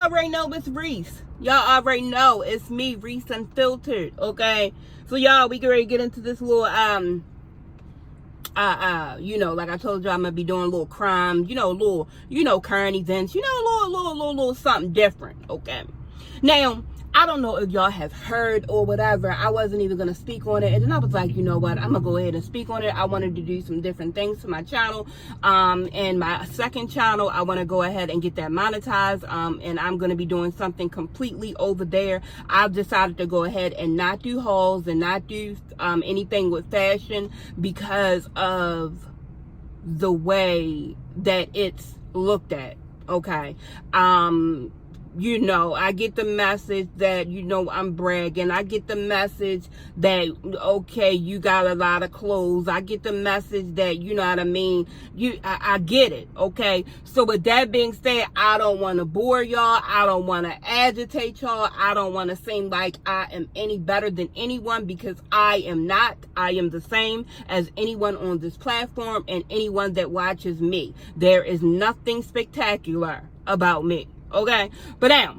already know it's Reese. Y'all already know it's me, Reese Unfiltered. Okay, so y'all, we get ready to get into this little you know, like I told you, I'm gonna be doing a little crime, current events, little something different. Okay, now I don't know if y'all have heard or whatever. I wasn't even gonna speak on it, and then I was like, you know what, I'm gonna go ahead and speak on it. I wanted to do some different things to my channel, and my second channel, I want to go ahead and get that monetized, and I'm gonna be doing something completely over there. I've decided to go ahead and not do hauls and not do anything with fashion because of the way that it's looked at. Okay, I get the message that, I'm bragging. I get the message that, okay, you got a lot of clothes. I get the message that, you know what I mean? I get it, okay? So with that being said, I don't want to bore y'all. I don't want to agitate y'all. I don't want to seem like I am any better than anyone, because I am not. I am the same as anyone on this platform and anyone that watches me. There is nothing spectacular about me. Okay, but now,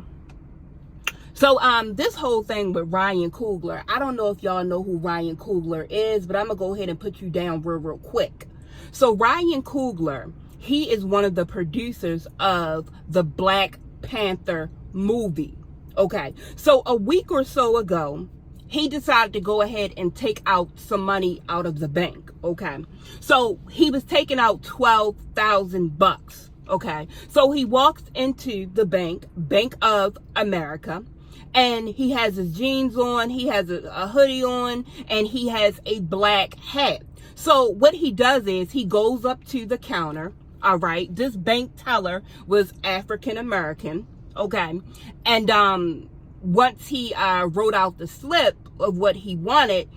so this whole thing with Ryan Coogler, I don't know if y'all know who Ryan Coogler is, but I'm gonna go ahead and put you down real quick. So Ryan Coogler, he is one of the producers of the Black Panther movie. Okay, so a week or so ago, he decided to go ahead and take out some money out of the bank. Okay, so he was taking out $12,000. Okay, so he walks into the Bank of America, and he has his jeans on, he has a hoodie on, and he has a black hat. So what he does is he goes up to the counter. All right, this bank teller was African American. Okay, and once he wrote out the slip of what he wanted,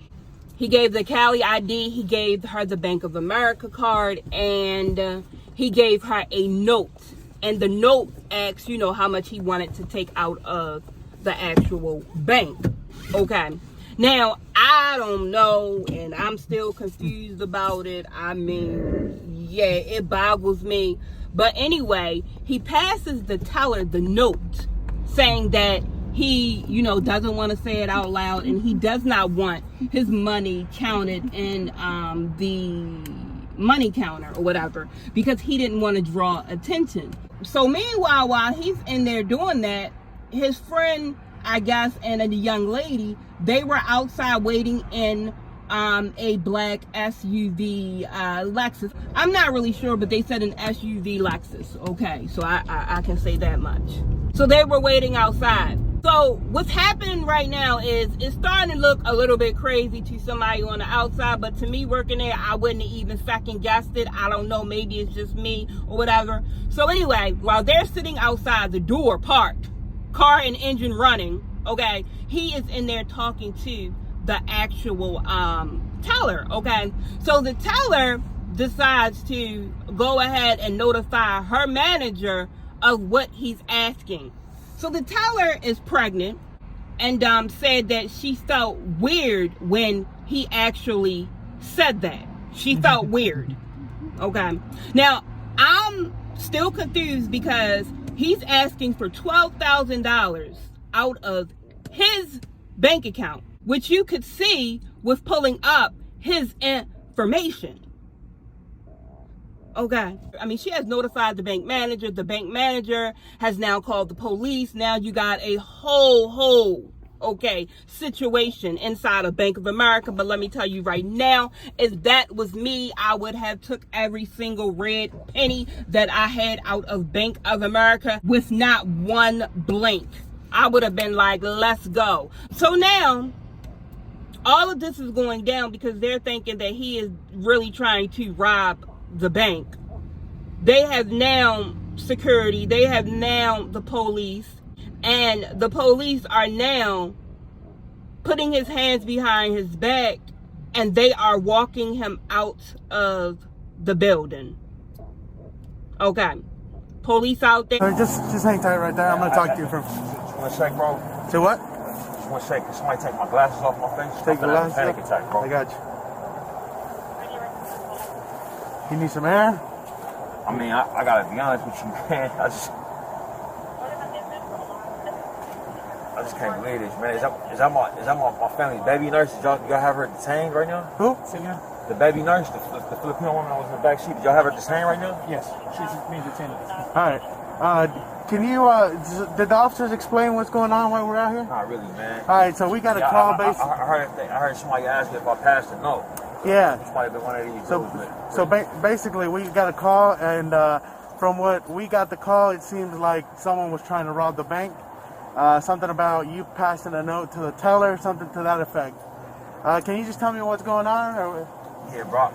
he gave the Cali ID, he gave her the Bank of America card, and he gave her a note, and the note asked, how much he wanted to take out of the actual bank. Okay, now I don't know, and I'm still confused about it. I mean, yeah, it boggles me. But anyway, he passes the teller the note saying that he, doesn't want to say it out loud, and he does not want his money counted in the money counter or whatever, because he didn't want to draw attention. So meanwhile, while he's in there doing that, his friend, I guess, and a young lady, they were outside waiting in a black SUV Lexus. I'm not really sure, but they said an SUV Lexus. Okay, so I can say that much. So they were waiting outside. So what's happening right now is it's starting to look a little bit crazy to somebody on the outside, but to me working there, I wouldn't have even second guessed it. I don't know, maybe it's just me or whatever. So anyway, while they're sitting outside, the door parked, car and engine running, okay, he is in there talking to the actual teller. Okay, so the teller decides to go ahead and notify her manager of what he's asking. So the teller is pregnant, and said that she felt weird when he actually said that. She felt weird. Okay, now I'm still confused because he's asking for $12,000 out of his bank account, which you could see with pulling up his information. Okay, I mean, she has notified the bank manager. The bank manager has now called the police. Now you got a whole situation inside of Bank of America. But let me tell you right now, if that was me, I would have took every single red penny that I had out of Bank of America with not one blink. I would have been like, let's go. So now all of this is going down because they're thinking that he is really trying to rob the bank. They have now security, they have now the police, and the police are now putting his hands behind his back, and they are walking him out of the building. Okay, police out there. Just hang tight right there. I'm gonna talk to you for One sec, bro. to what? Just 1 sec. Can somebody take my glasses off my face? Take the glasses panic off? attack, bro. I got you. You need some air? I mean, I gotta be honest with you, man. just can't believe this, man. Is that my family's baby nurse? Did y'all have her detained right now? Who? The baby nurse, the Filipino woman that was in the back seat. Did y'all have her detained right now? Yes, she's being detained. All right. Can you, did the officers explain what's going on while we're out here? Not really, man. All right, so we got a call basically. I heard somebody ask me if I passed a note. Yeah. It's probably been one of these. So basically, we got a call, and from what we got the call, it seems like someone was trying to rob the bank. Something about you passing a note to the teller, something to that effect. Can you just tell me what's going on? Or? Yeah, bro.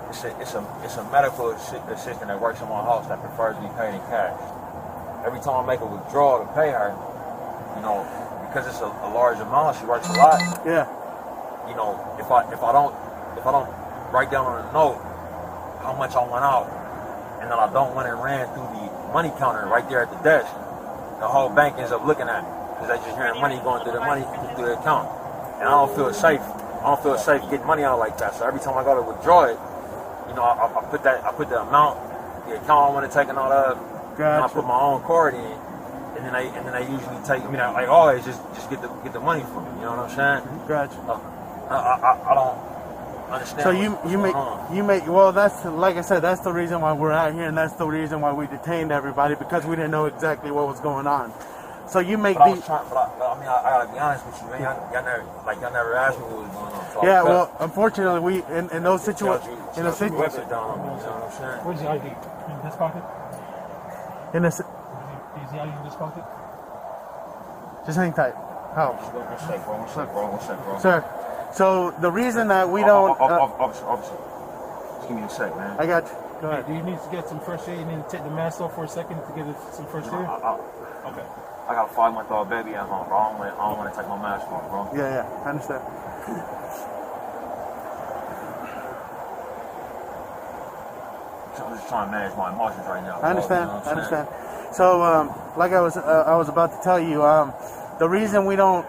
It's a medical assistant that works in my house that prefers to be paid in cash. Every time I make a withdrawal to pay her, you know, because it's a large amount, she works a lot. Yeah. You know, if I don't write down on a note how much I went out, and then I don't when it ran through the money counter right there at the desk, the whole bank ends up looking at me because they just hearing money going through the account, and I don't feel safe. I don't feel safe getting money out like that. So every time I go to withdraw it, you know, I put the amount, the account I want to take it out of, and I put my own card in, and then they usually take. I mean, like always, just get the money from me. You know what I'm saying? Gotcha. I don't understand. So you make well. That's like I said. That's the reason why we're out here, and that's the reason why we detained everybody, because we didn't know exactly what was going on. So you make these. I gotta be honest with you, man. Y'all never asked me what was going on. So yeah, well, unfortunately, we in those situations. In a situation. You know what I'm saying? Where's the ID? In this pocket? In a. Is the ID in this pocket? Just hang tight. How? One sec, bro. Sir. So the reason that we don't. Officer. Just give me a sec, man. I got you. Go ahead. Do you need to get some first aid? You need to take the mask off for a second to get some first aid? Okay. I got a 5-month-old baby at home, bro. I don't want to take my mask off, bro. Yeah, I understand. I'm just trying to manage my emotions right now. I understand. You know I understand. So, like I was about to tell you, the reason we don't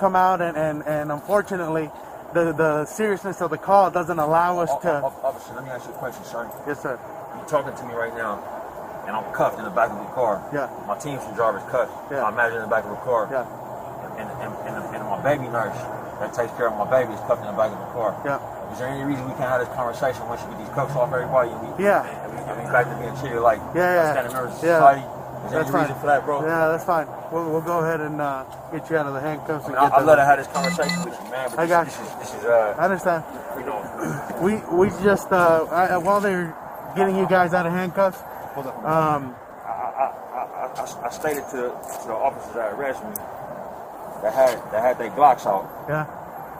come out and unfortunately, the seriousness of the call doesn't allow us to. Officer, let me ask you a question, sir. Yes, sir. You're talking to me right now, and I'm cuffed in the back of the car. Yeah. My teamster driver's cuffed. Yeah. I imagine in the back of the car. Yeah. And my baby nurse that takes care of my baby is cuffed in the back of the car. Yeah. Is there any reason we can't have this conversation once you get these cuffs off everybody? And we back to being treated like standing members of society? Is there any reason for that, bro? Yeah, that's fine. We'll go ahead and get you out of the handcuffs. I'd love to have this conversation with you, man. But I got you. This is I understand. You know. We just while they're getting you guys out of handcuffs. I stated to the officers that arrested me that had their Glocks out. Yeah.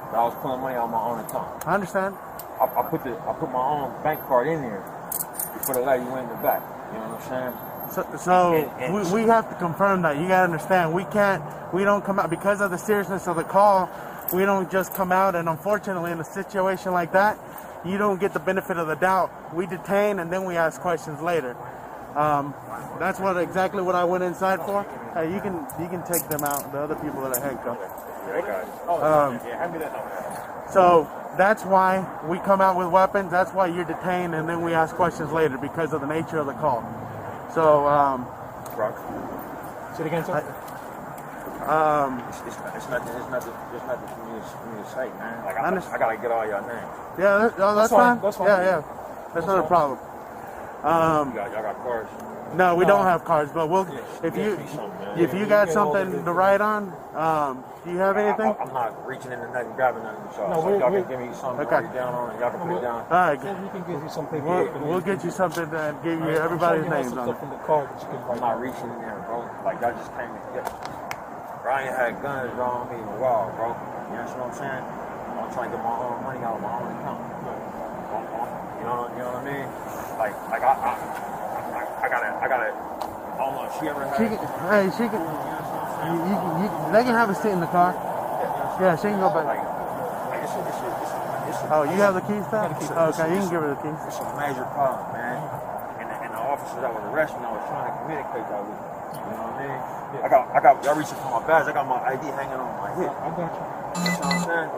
That I was pulling money out of my own account. I understand. I put my own bank card in there before they let you in the back. You know what I'm saying? So we have to confirm that. You gotta understand. We don't come out because of the seriousness of the call. We don't just come out, and unfortunately, in a situation like that, you don't get the benefit of the doubt. We detain and then we ask questions later. That's exactly what I went inside for. Hey, you can take them out. The other people that are handcuffed. So that's why we come out with weapons. That's why you're detained, and then we ask questions later because of the nature of the call. So, say it again, sir. It's nothing for me to say, man. Like I gotta get all y'all names. Yeah, that's fine. That's fine. Yeah, that's not a problem. Y'all got cards. No, we don't have cards, but if you got something to write on, do you have anything? I'm not reaching into nothing, grabbing nothing. So y'all can give me something to write down on, and y'all can put it down. All right, We can give you some paper. we'll get you something and give you everybody's names on it. From the card that you can I'm not reaching in there, bro. Like y'all just came to get. Ryan had guns on me in a while, bro. You know what I'm saying? I'm trying to get my own money out of my own account. You know what I mean? Like I gotta. Oh, she ever had. She can. They can have a seat in the car. Yeah, she can go back. Oh, you have the keys, though? Okay, you can give her the keys. It's a major problem, man. And the officers that was arresting me, I was trying to communicate that with them. You know what I mean? Y'all reaching for my badge. I got my ID hanging on my hip. I got you. You know what I'm saying?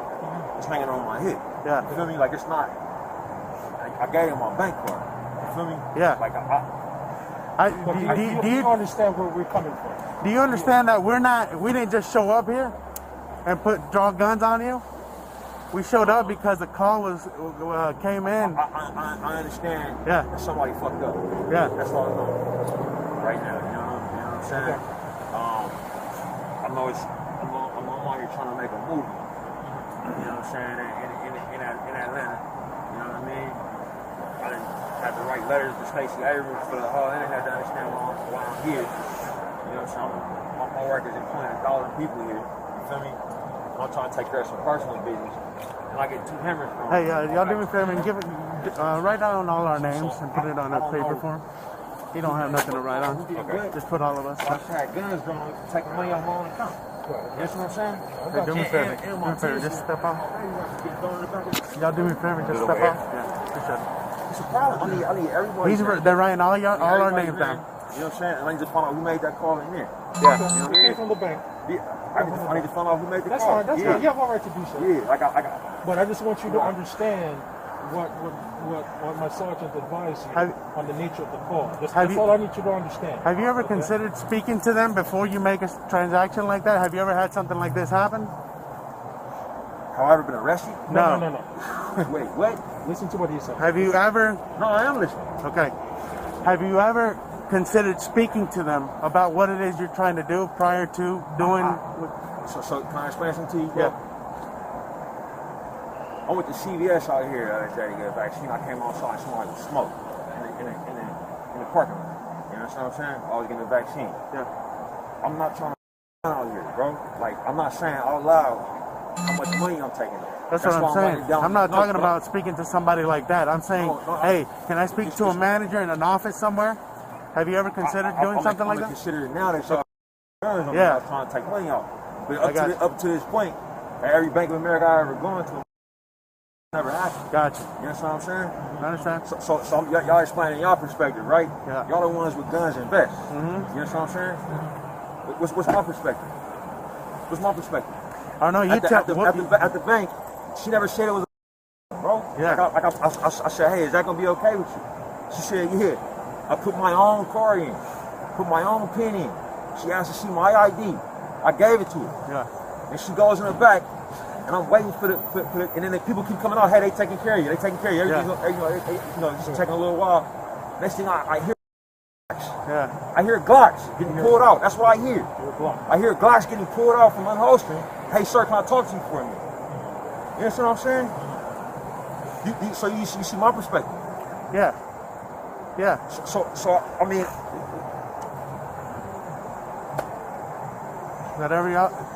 It's hanging on my hip. Yeah. You feel me? Like it's not. I gave him my bank card. You feel me? Yeah. Like Do you understand where we're coming from? Do you understand that we didn't just show up here and draw guns on you? We showed up because the call came in. I understand. Yeah. That somebody fucked up. Yeah. That's all I know. Right now, you know what I'm saying? Okay. I know I'm out here trying to make a movie. You know what I'm saying? In Atlanta. You know what I mean? I didn't have to write letters to Stacey Abrams for the whole internet to understand why I'm here. You know what I'm saying? My work is employing 1,000 people here. You feel me? I'm trying to take care of some personal business. And I get 2 hammers from Hey, y'all do me a favor and write down all our names and put it on a paper form. You don't have nothing to write on. Okay. Just put all of us. I had guns drawn, taking money off my own account. You know what I'm saying? Hey, do me a favor. Do me a favor. Just step out. Y'all do me a favor. Just step out. Yeah, appreciate it. It's a problem. I need everybody. They're writing all our names down. You know what I'm saying? And I need to find out who made that call in there. Yeah. You know what I It came mean? from the bank. Yeah. I need to find out who made the That's call. fine. That's fine. You have all right to do so. Yeah, I got. But I just want you to understand what my sergeant advised you on the nature of the call. That's all I need you to understand. Have you ever considered speaking to them before you make a transaction like that? Have you ever had something like this happen? Have I ever been arrested? No. Wait, what? Listen to what he said. Have you ever? No, I am listening. Okay. Have you ever considered speaking to them about what it is you're trying to do prior to doing? So can I explain something to you? Yeah. I went to CVS out here the other day to get a vaccine. I came outside and smelled like smoke in the parking lot. You know what I'm saying? I was getting a vaccine. Yeah. I'm not trying to out here, bro. Like, I'm not saying out loud how much money I'm taking. That's what I'm saying. I'm not talking about speaking to somebody like that. I'm saying, hey, can I speak to a manager in an office somewhere? Have you ever considered doing something like that? I'm consider it now that y'all I'm Yeah. trying to take money out. But up to this point, at every Bank of America I ever gone to, never happened. Gotcha. You know what I'm saying? I understand. So y'all explaining y'all perspective, right? Yeah. Y'all the ones with guns and vests. Mm-hmm. You know what I'm saying? What's my perspective? What's my perspective? I know you At the bank, she never said it was a bro. Yeah. I said, hey, is that gonna be okay with you? She said, yeah. I put my own card in, put my own pin in. She asked to see my ID. I gave it to her. Yeah. And she goes in the back, and I'm waiting for the and then the people keep coming out. Hey, they taking care of you. They taking care of you. Everything's it's taking a little while. Next thing I hear, I hear Glocks getting pulled out. That's what I hear. I hear Glocks getting pulled out from unholstering. Hey, sir, can I talk to you for a minute? You understand what I'm saying? So you see my perspective. Yeah. Yeah. So I mean,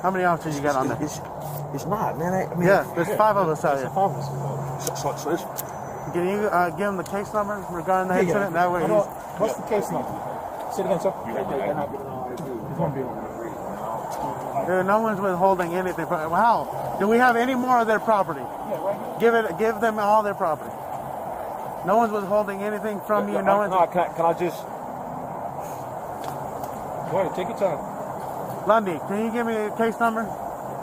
how many officers you got on there? It's not, man. I mean, yeah, there's 5 of us out here. So it's. Can you give him the case number regarding the incident? That way What's the case number? Say it again, sir. It's going to be on. No one's withholding anything. How? Do we have any more of their property? Yeah, right here. Give them all their property. No one's withholding anything from you. No one. No, can I just? Go ahead, take your time. Lundy, can you give me a case number?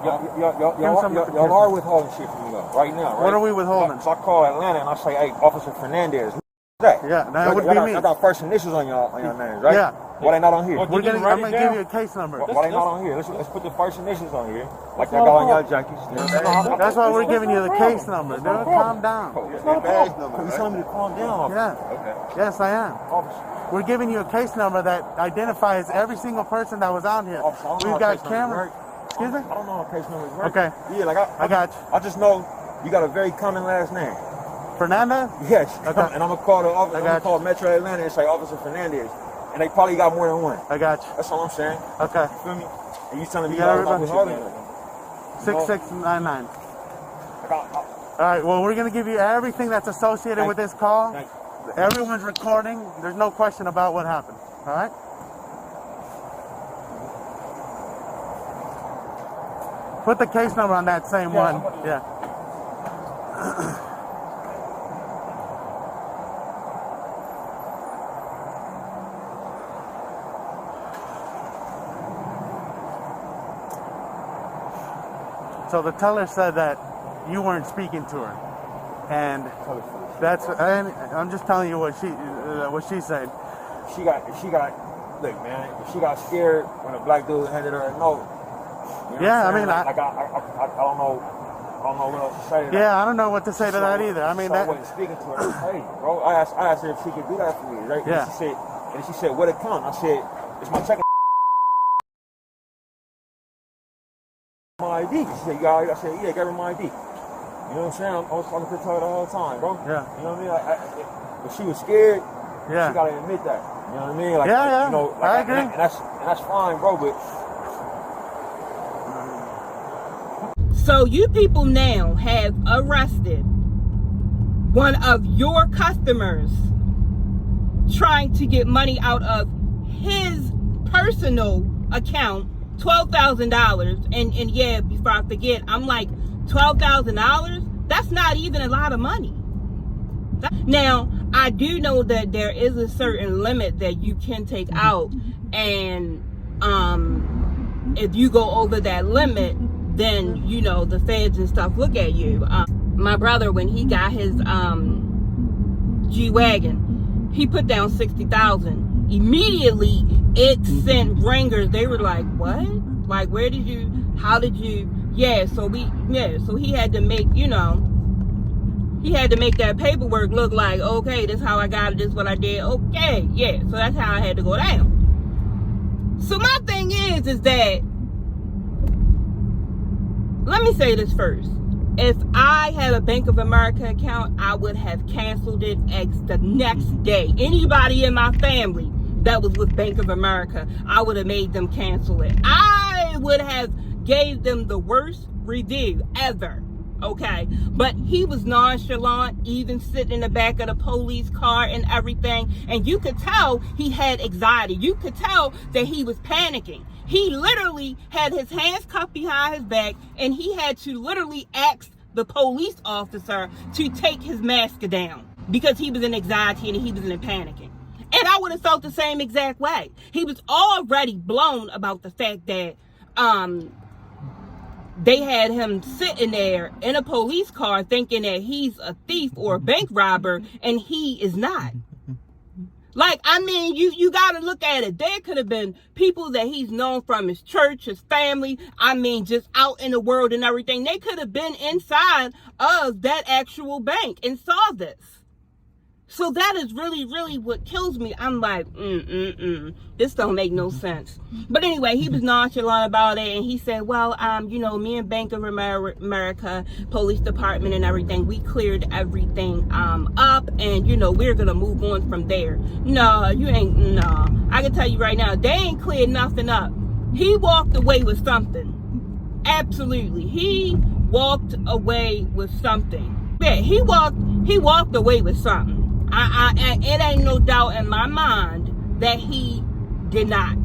Y'all are withholding shit from me though, right now, right? What are we withholding? So I call Atlanta and I say, hey, Officer Fernandez. That? Yeah, that would be me. I got first initials on your names, right? Yeah. Why they not on here? I'm gonna give you a case number. Why they not on here? Let's put the first initials on here, like y'all got on y'all jackets. That's why we're giving you the case number, dude. Calm down. It's not a problem. You're telling me to calm down. Yeah. Okay. Yes, I am. Officer. We're giving you a case number that identifies every single person that was out here. We've got cameras. Excuse me? I don't know how case numbers work. Okay. Yeah, like I got you. I just know you got a very common last name. Fernandez? Yes. Okay. And I'm gonna call the office. I'm gonna call Metro Atlanta and say Officer Fernandez, and they probably got more than one. I got you. That's all I'm saying. Okay. You feel me? And you telling me You got y'all withholding? 6699. All right. Well, we're gonna give you everything that's associated with this call. Everyone's recording. There's no question about what happened. All right. Put the case number on that same one. Yeah. So the teller said that you weren't speaking to her, and I'm just telling you what she said. look, man, if she got scared when a black dude handed her a note, you know Yeah, what I'm I mean, saying? I don't know what else to say to that. Yeah, I don't know what to say to that either. I mean, so I wasn't speaking to her. Hey, bro, I asked her if she could do that for me, right? Yeah. And she said, what it come? I said, it's my checking my ID. She said, I said, yeah, give her my ID. You know what I'm saying? I was talking to her the whole time, bro. Yeah. You know what I mean? But she was scared. Yeah. She gotta admit that. You know what I mean? Like, yeah. You know, like, I agree. And that's fine, bro. But So you people now have arrested one of your customers trying to get money out of his personal account, $12,000. And yeah, before I forget, I'm like, $12,000? That's not even a lot of money. Now, I do know that there is a certain limit that you can take out, and if you go over that limit, then you know the feds and stuff look at you. My brother, when he got his G-Wagon, he put down $60,000. Immediately it sent ringers. They were like, what? Like, where did you, how did you? So he had to make, you know, he had to make that paperwork look like, okay, this is how I got it, this is what I did. Okay, yeah, so that's how I had to go down. So my thing is that, let me say this first. If I had a Bank of America account, I would have canceled it the next day. Anybody in my family that was with Bank of America, I would have made them cancel it. I would have gave them the worst review ever. Okay, but he was nonchalant, even sitting in the back of the police car and everything, and you could tell he had anxiety. You could tell that he was panicking. He literally had his hands cuffed behind his back, and he had to literally ask the police officer to take his mask down because he was in anxiety and he was in panicking. And I would have felt the same exact way. He was already blown about the fact that they had him sitting there in a police car thinking that he's a thief or a bank robber, and he is not. Like, I mean, you got to look at it. There could have been people that he's known from his church, his family, I mean, just out in the world and everything. They could have been inside of that actual bank and saw this. So that is really, really what kills me. I'm like, this don't make no sense. But anyway, he was nonchalant about it, and he said, well, you know, me and Bank of America, police department and everything, we cleared everything up, and, you know, we're going to move on from there. No, you ain't, no. I can tell you right now, they ain't cleared nothing up. He walked away with something. Absolutely. He walked away with something. Yeah, he walked away with something. It ain't no doubt in my mind that he did not.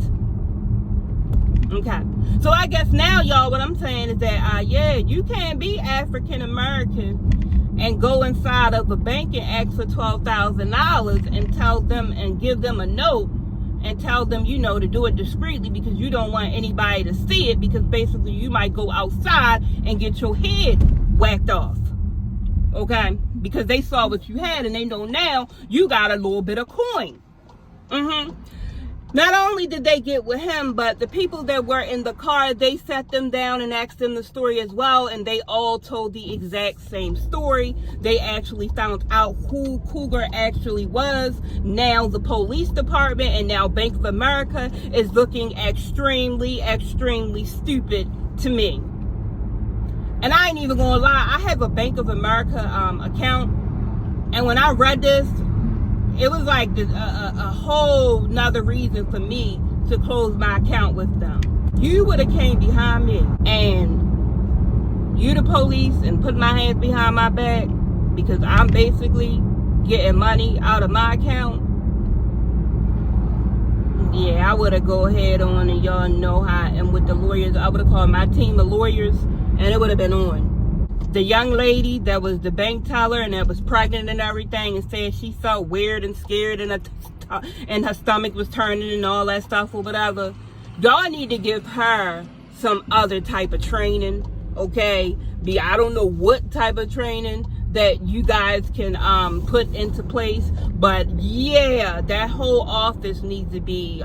Okay. So I guess now, y'all, what I'm saying is that, yeah, you can't be African American and go inside of a bank and ask for $12,000 and tell them and give them a note and tell them, you know, to do it discreetly because you don't want anybody to see it, because basically you might go outside and get your head whacked off. Okay, because they saw what you had and they know now you got a little bit of coin. Not only did they get with him, but the people that were in the car, they sat them down and asked them the story as well, and they all told the exact same story. They actually found out who Coogler actually was. Now the police department and now Bank of America is looking extremely, extremely stupid to me. And I ain't even gonna lie, I have a Bank of America account, and when I read this, it was like a whole nother reason for me to close my account with them. You would have came behind me and you the police and put my hands behind my back because I'm basically getting money out of my account. Yeah, I would have go ahead on, and y'all know how I am with the lawyers. I would have called my team of lawyers and it would have been on. The young lady that was the bank teller and that was pregnant and everything and said she felt weird and scared and her stomach was turning and all that stuff or whatever. Y'all need to give her some other type of training, okay? I don't know what type of training that you guys can put into place. But yeah, that whole office needs to be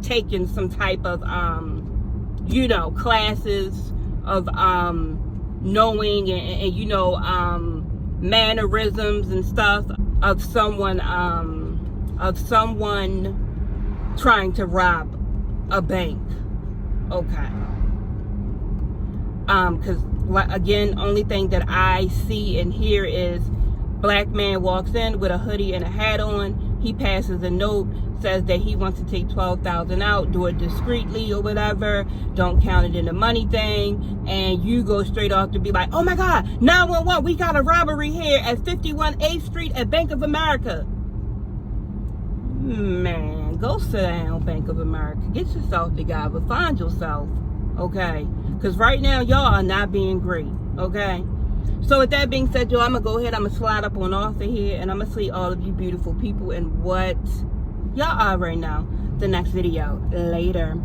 taking some type of classes of knowing and mannerisms and stuff of someone trying to rob a bank. Okay. Because again, only thing that I see and hear is black man walks in with a hoodie and a hat on. He passes a note, says that he wants to take $12,000 out, do it discreetly or whatever, don't count it in the money thing, and you go straight off to be like, oh my God, 911, we got a robbery here at 51 8th Street at Bank of America. Man, go sit down, Bank of America. Get yourself together. Find yourself, okay? Because right now, y'all are not being great, okay? So with that being said, y'all, I'm going to go ahead. I'm going to slide up on off of here, and I'm going to see all of you beautiful people and what y'all are right now. The next video. Later.